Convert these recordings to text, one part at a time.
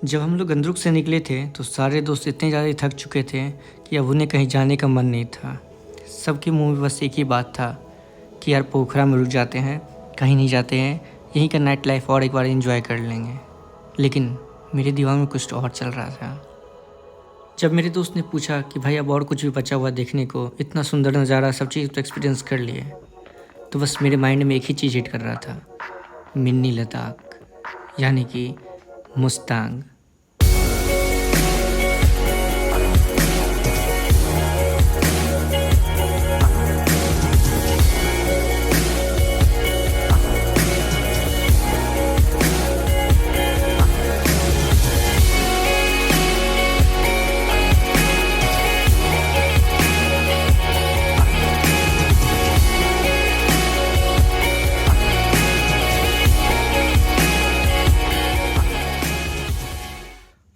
जब हम लोग गंदरुक से निकले थे तो सारे दोस्त इतने ज़्यादा थक चुके थे कि अब उन्हें कहीं जाने का मन नहीं था। सबके मुंह में बस एक ही बात था कि यार पोखरा में रुक जाते हैं, कहीं नहीं जाते हैं, यहीं का नाइट लाइफ और एक बार एंजॉय कर लेंगे। लेकिन मेरे दिमाग में कुछ और चल रहा था। जब मेरे दोस्त ने पूछा कि भाई अब और कुछ भी बचा हुआ देखने को, इतना सुंदर नज़ारा सब चीज़ तो एक्सपीरियंस कर लिए, तो बस मेरे माइंड में एक ही चीज़ हिट कर रहा था, मिनी लद्दाख, यानी कि मुस्तांग।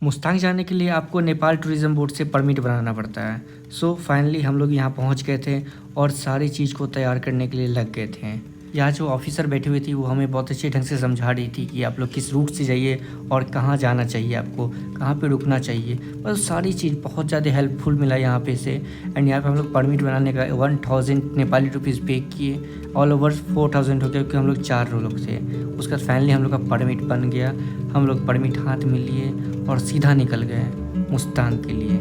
मुस्तांग जाने के लिए आपको नेपाल टूरिज़्म बोर्ड से परमिट बनाना पड़ता है। सो फाइनली हम लोग यहाँ पहुँच गए थे और सारी चीज़ को तैयार करने के लिए लग गए थे। यहाँ जो ऑफिसर बैठी हुई थी वो हमें बहुत अच्छे ढंग से समझा रही थी कि आप लोग किस रूट से जाइए और कहाँ जाना चाहिए, आपको कहाँ पे रुकना चाहिए। बस सारी चीज़ बहुत ज़्यादा हेल्पफुल मिला यहाँ पे से। एंड यहाँ पे हम लोग परमिट बनाने का 1000 नेपाली रुपीज़ पे किए। ऑल ओवर 4000 हो गया क्योंकि हम लोग 4 लोग थे। उसके बाद फाइनली हम लोग का परमिट बन गया। हम लोग परमिट हाथ में लिए और सीधा निकल गए मुस्तांग के लिए।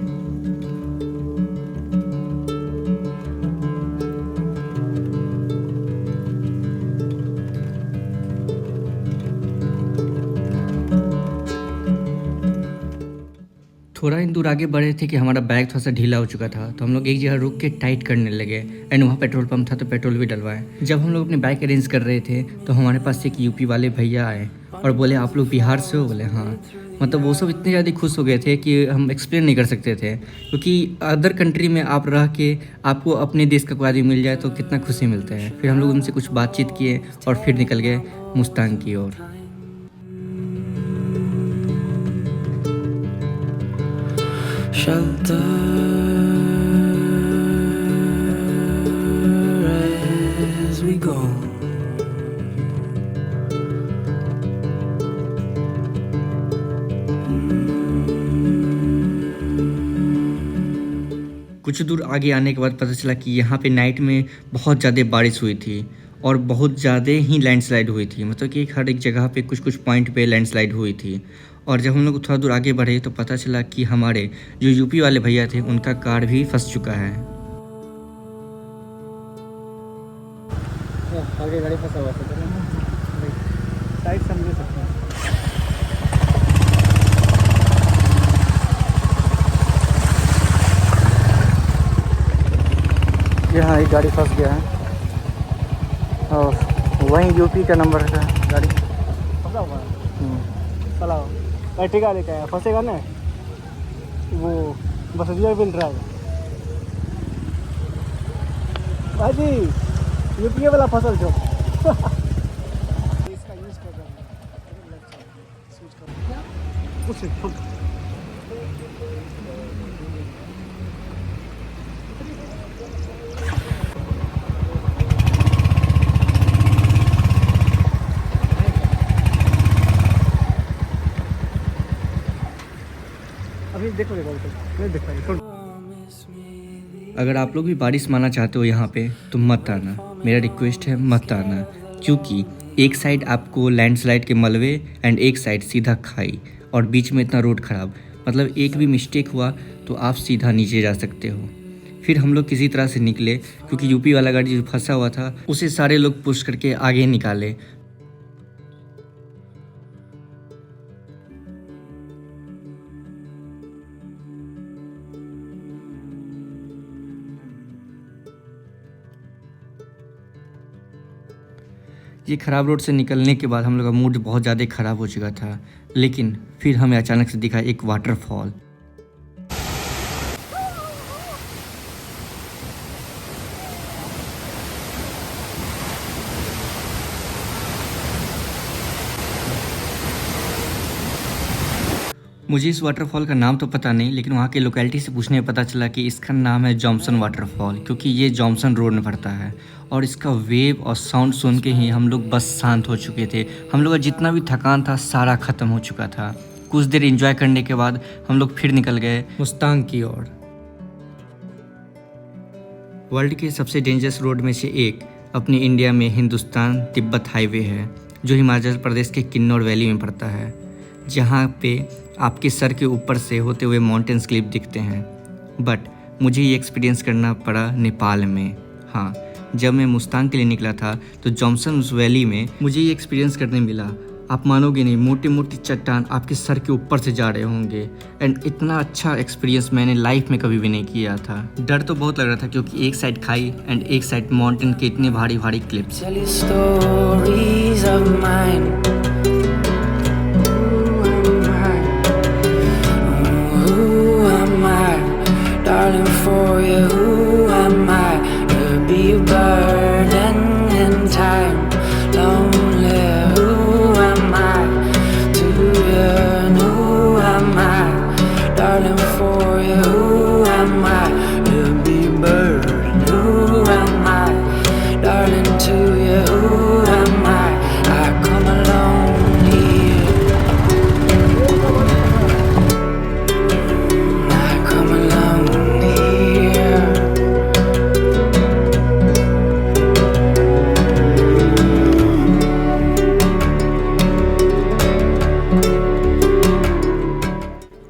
थोड़ा ही दूर आगे बढ़े थे कि हमारा बैग थोड़ा सा ढीला हो चुका था, तो हम लोग एक जगह रुक के टाइट करने लगे। एंड वहाँ पेट्रोल पंप था तो पेट्रोल भी डलवाए। जब हम लोग अपने बैग अरेंज कर रहे थे तो हमारे पास एक यूपी वाले भैया आए और बोले आप लोग बिहार से हो? बोले हाँ। मतलब वो सब इतने ज़्यादा खुश हो गए थे कि हम एक्सप्लेन नहीं कर सकते थे, क्योंकि अदर कंट्री में आप रह के आपको अपने देश का कोई आदमी मिल जाए तो कितना खुशी मिलता है। फिर हम लोग उनसे कुछ बातचीत किए और फिर निकल गए मुस्तांग की ओर। Shelter as we go. कुछ दूर आगे आने के बाद पता चला कि यहाँ पे नाइट में बहुत ज़्यादा बारिश हुई थी और बहुत ज़्यादा ही लैंडस्लाइड हुई थी। मतलब कि हर एक जगह पे कुछ कुछ पॉइंट पे लैंडस्लाइड हुई थी। और जब हम लोग थोड़ा दूर आगे बढ़े तो पता चला कि हमारे जो यूपी वाले भैया थे उनका कार भी फंस चुका है। आगे गाड़ी फंसा हुआ था, साइड समझ सकते हैं। यहाँ एक गाड़ी फंस गया है और वहीं यूपी का नंबर है गाड़ी फंसा हुआ है। चलाओ अर्टिगा लेके आया, फंसेगा ना वो बस रियर व्हील ड्राइव। भाई जी यूपी वाला फसल जो इसका यूज कर रहा है अभी देखो नहीं दिख रहा। अगर आप लोग भी बारिश माना चाहते हो यहाँ पे तो मत आना, मेरा रिक्वेस्ट है मत आना, क्योंकि एक साइड आपको लैंडस्लाइड के मलबे एंड एक साइड सीधा खाई और बीच में इतना रोड ख़राब। मतलब एक भी मिस्टेक हुआ तो आप सीधा नीचे जा सकते हो। फिर हम लोग किसी तरह से निकले क्योंकि यूपी वाला गाड़ी जो फंसा हुआ था उसे सारे लोग पुश करके आगे निकाले। ये ख़राब रोड से निकलने के बाद हम लोग का मूड बहुत ज़्यादा ख़राब हो चुका था, लेकिन फिर हमें अचानक से दिखा एक वाटरफॉल। मुझे इस वाटरफॉल का नाम तो पता नहीं, लेकिन वहाँ के लोकेलिटी से पूछने में पता चला कि इसका नाम है जॉनसन वाटरफॉल, क्योंकि ये जॉनसन रोड में पड़ता है। और इसका वेव और साउंड सुन के ही हम लोग बस शांत हो चुके थे। हम लोग का जितना भी थकान था सारा ख़त्म हो चुका था। कुछ देर एंजॉय करने के बाद हम लोग फिर निकल गए मुस्तांग की ओर। वर्ल्ड के सबसे डेंजरस रोड में से एक अपनी इंडिया में हिंदुस्तान तिब्बत हाईवे है, जो हिमाचल प्रदेश के किन्नौर वैली में पड़ता है, जहाँ पे आपके सर के ऊपर से होते हुए माउंटेन्स क्लिप दिखते हैं। बट मुझे ये एक्सपीरियंस करना पड़ा नेपाल में। हाँ, जब मैं मुस्तांग के लिए निकला था तो जॉनसन उस वैली में मुझे ये एक्सपीरियंस करने मिला। आप मानोगे नहीं, मोटी मोटी चट्टान आपके सर के ऊपर से जा रहे होंगे। एंड इतना अच्छा एक्सपीरियंस मैंने लाइफ में कभी भी नहीं किया था। डर तो बहुत लग रहा था क्योंकि एक साइड खाई एंड एक साइड माउंटेन के इतने भारी भारी clips. Tell you stories of mine. Who am I, darling, for you? Who am I to be a burden in time? Lonely. Who am I to yearn? Who am I, darling, for you? Who am I to be a burden? Who am I, darling, to you? Who am I? I come alone here. I come alone here.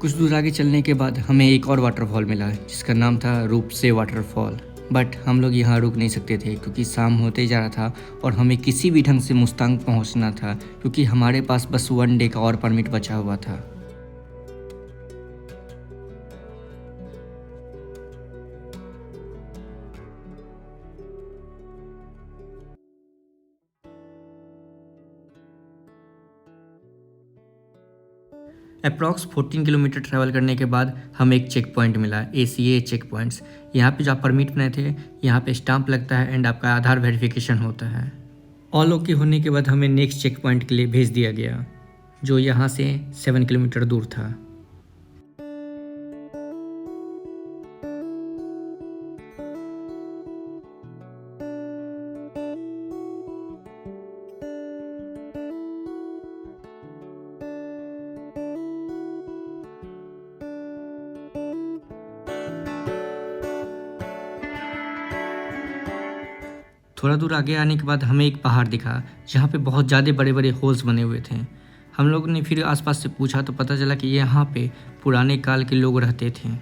कुछ दूर आगे चलने के बाद हमें एक और waterfall मिला जिसका नाम था रूपसे वाटरफॉल। बट हम लोग यहाँ रुक नहीं सकते थे क्योंकि शाम होते जा रहा था और हमें किसी भी ढंग से मुस्तांग पहुँचना था, क्योंकि हमारे पास बस 1 डे का और परमिट बचा हुआ था। अप्रॉक्स 14 किलोमीटर ट्रैवल करने के बाद हमें एक चेक पॉइंट मिला, ACA चेक पॉइंट्स। यहाँ पे जो आप परमिट बनाए थे, यहाँ पे स्टाम्प लगता है एंड आपका आधार वेरिफिकेशन होता है। ऑल ओके होने के बाद हमें नेक्स्ट चेक पॉइंट के लिए भेज दिया गया, जो यहाँ से 7 किलोमीटर दूर था। थोड़ा दूर आगे आने के बाद हमें एक पहाड़ दिखा जहाँ पे बहुत ज़्यादा बड़े बड़े होल्स बने हुए थे। हम लोग ने फिर आसपास से पूछा तो पता चला कि यहाँ पे पुराने काल के लोग रहते थे।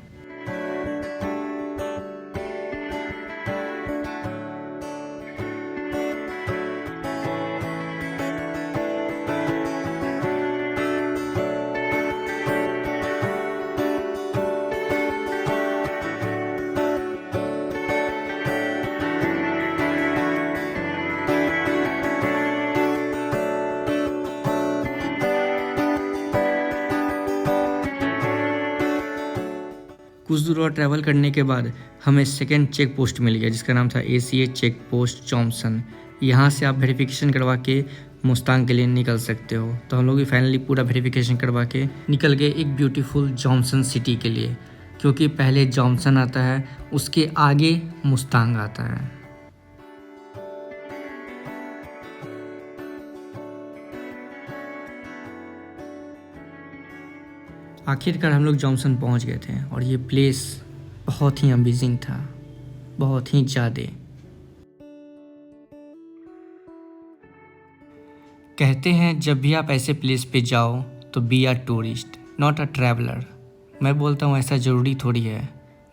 कुछ दूर और ट्रैवल करने के बाद हमें सेकेंड चेक पोस्ट मिल गया जिसका नाम था ACA चेक पोस्ट जॉनसन। यहाँ से आप वेरिफिकेशन करवा के मुस्तांग के लिए निकल सकते हो। तो हम लोग भी फाइनली पूरा वेरिफिकेशन करवा के निकल गए एक ब्यूटीफुल जॉनसन सिटी के लिए, क्योंकि पहले जॉनसन आता है, उसके आगे मुस्तांग आता है। आखिरकार हम लोग जॉनसन पहुंच गए थे और ये प्लेस बहुत ही अमेजिंग था, बहुत ही ज़्यादा। कहते हैं जब भी आप ऐसे प्लेस पे जाओ तो be a tourist not a traveller. मैं बोलता हूँ ऐसा ज़रूरी थोड़ी है।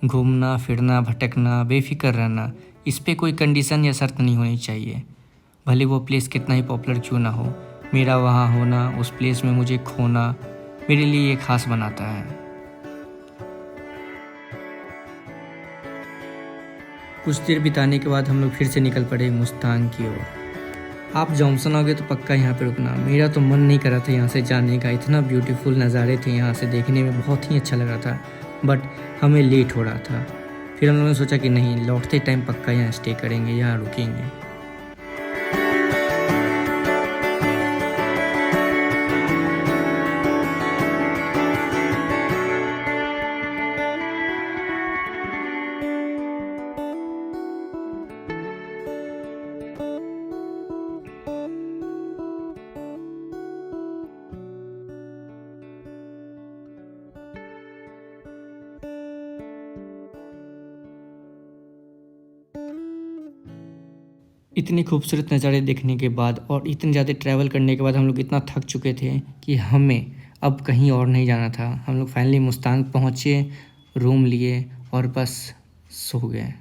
घूमना फिरना भटकना बेफिक्र रहना, इस पे कोई कंडीशन या शर्त नहीं होनी चाहिए। भले वो प्लेस कितना ही पॉपुलर क्यों ना हो, मेरा वहाँ होना, उस प्लेस में मुझे खोना मेरे लिए ये खास बनाता है। कुछ देर बिताने के बाद हम लोग फिर से निकल पड़े मुस्तांग की ओर। आप जॉनसन आओगे तो पक्का यहाँ पे रुकना। मेरा तो मन नहीं कर रहा था यहाँ से जाने का, इतना ब्यूटीफुल नज़ारे थे यहाँ से देखने में, बहुत ही अच्छा लग रहा था। बट हमें लेट हो रहा था, फिर हम लोगों ने सोचा कि नहीं, लौटते टाइम पक्का यहाँ स्टे करेंगे, यहाँ रुकेंगे। इतने खूबसूरत नज़ारे देखने के बाद और इतने ज़्यादा ट्रैवल करने के बाद हम लोग इतना थक चुके थे कि हमें अब कहीं और नहीं जाना था। हम लोग फाइनली मुस्तांग पहुँचे, रूम लिए और बस सो गए।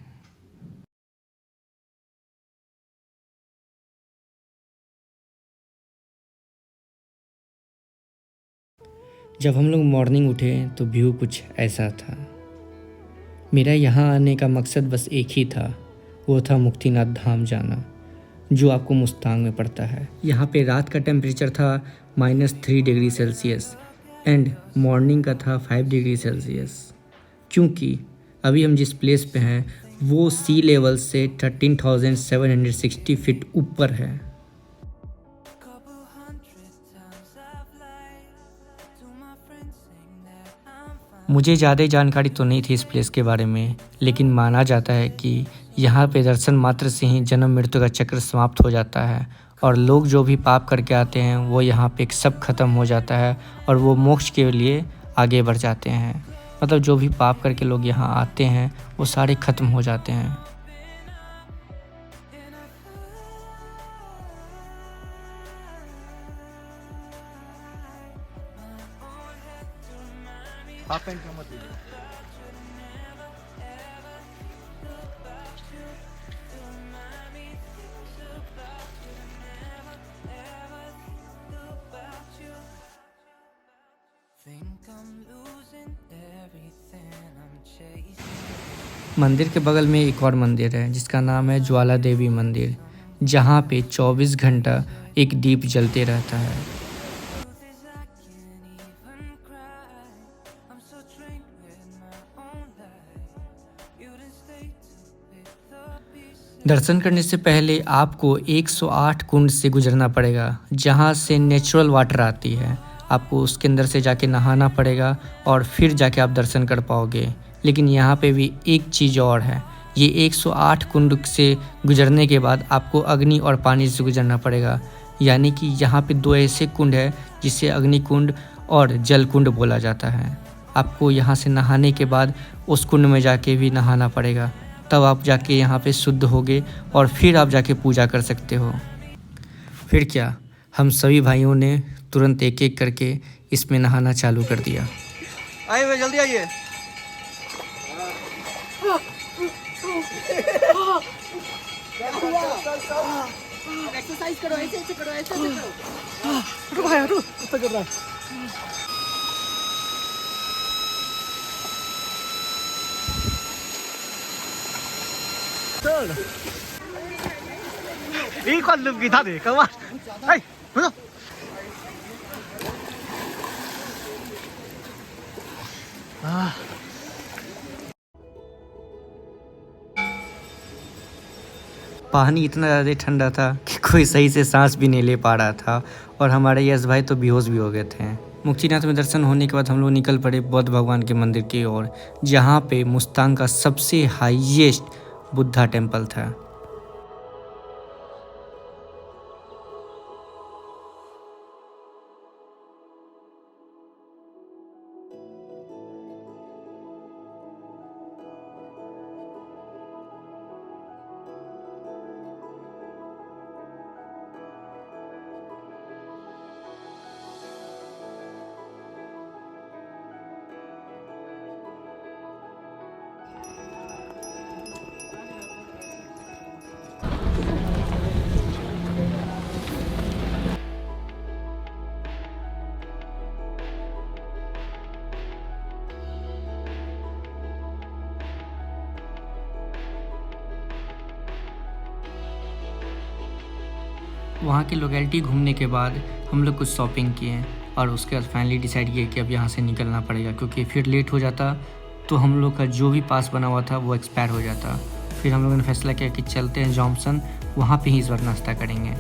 जब हम लोग मॉर्निंग उठे तो व्यू कुछ ऐसा था। मेरा यहाँ आने का मकसद बस एक ही था, वो था मुक्तिनाथ धाम जाना, जो आपको मुस्तांग में पड़ता है। यहाँ पे रात का टेम्परेचर था -3 डिग्री सेल्सियस एंड मॉर्निंग का था 5 डिग्री सेल्सियस, क्योंकि अभी हम जिस प्लेस पे हैं वो सी लेवल से 13,760 फीट ऊपर है। मुझे ज़्यादा जानकारी तो नहीं थी इस प्लेस के बारे में, लेकिन माना जाता है कि यहाँ पे दर्शन मात्र से ही जन्म मृत्यु का चक्र समाप्त हो जाता है और लोग जो भी पाप करके आते हैं वो यहाँ पे सब खत्म हो जाता है और वो मोक्ष के लिए आगे बढ़ जाते हैं। मतलब जो भी पाप करके लोग यहाँ आते हैं वो सारे खत्म हो जाते हैं। हाफ पैंट का मत दीजिए। मंदिर के बगल में एक और मंदिर है जिसका नाम है ज्वाला देवी मंदिर, जहाँ पे 24 घंटा एक दीप जलते रहता है। दर्शन करने से पहले आपको 108 कुंड से गुजरना पड़ेगा, जहाँ से नेचुरल वाटर आती है। आपको उसके अंदर से जाके नहाना पड़ेगा और फिर जाके आप दर्शन कर पाओगे। लेकिन यहाँ पे भी एक चीज़ और है, ये 108 कुंड से गुजरने के बाद आपको अग्नि और पानी से गुजरना पड़ेगा। यानी कि यहाँ पे 2 ऐसे कुंड है जिसे अग्नि कुंड और जल कुंड बोला जाता है। आपको यहाँ से नहाने के बाद उस कुंड में जाके भी नहाना पड़ेगा, तब आप जाके यहाँ पे शुद्ध होगे और फिर आप जाके पूजा कर सकते हो। फिर क्या, हम सभी भाइयों ने तुरंत एक एक करके इसमें नहाना चालू कर दिया। आइए भाई जल्दी आइए। एक्सरसाइज करो, ऐसे करो, ऐसे करो। रुको भाई, रुको, कुत्ता कर रहा है। 이 관름 기타네, 그만. 아이, 보자. पानी इतना ज़्यादा ठंडा था कि कोई सही से सांस भी नहीं ले पा रहा था और हमारे यश भाई तो बेहोश भी हो गए थे। मुक्तिनाथ में दर्शन होने के बाद हम लोग निकल पड़े बौद्ध भगवान के मंदिर की ओर, जहाँ पे मुस्तांग का सबसे हाईएस्ट बुद्धा टेम्पल था। वहाँ की लोकेलिटी घूमने के बाद हम लोग कुछ शॉपिंग किए और उसके बाद फाइनली डिसाइड किया कि अब यहाँ से निकलना पड़ेगा, क्योंकि फिर लेट हो जाता तो हम लोग का जो भी पास बना हुआ था वो एक्सपायर हो जाता। फिर हम लोगों ने फैसला किया कि चलते हैं जॉनसन, वहाँ पे ही इस बार नाश्ता करेंगे।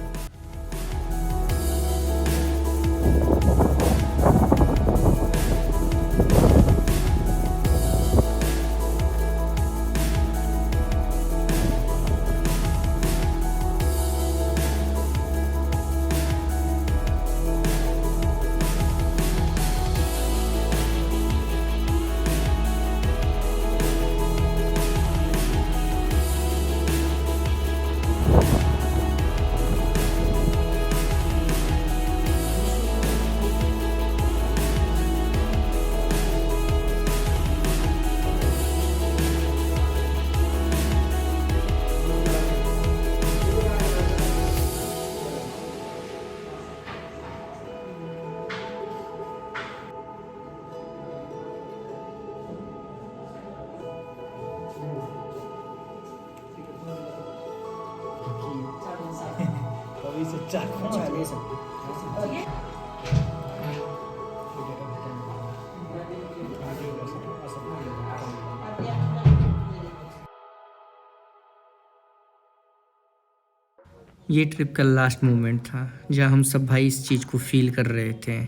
ये ट्रिप का लास्ट मोमेंट था जहाँ हम सब भाई इस चीज़ को फील कर रहे थे।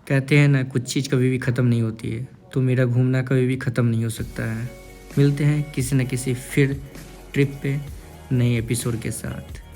कहते हैं ना, कुछ चीज़ कभी भी ख़त्म नहीं होती है, तो मेरा घूमना कभी भी ख़त्म नहीं हो सकता है। मिलते हैं किसी न किसी फिर ट्रिप पे नए एपिसोड के साथ।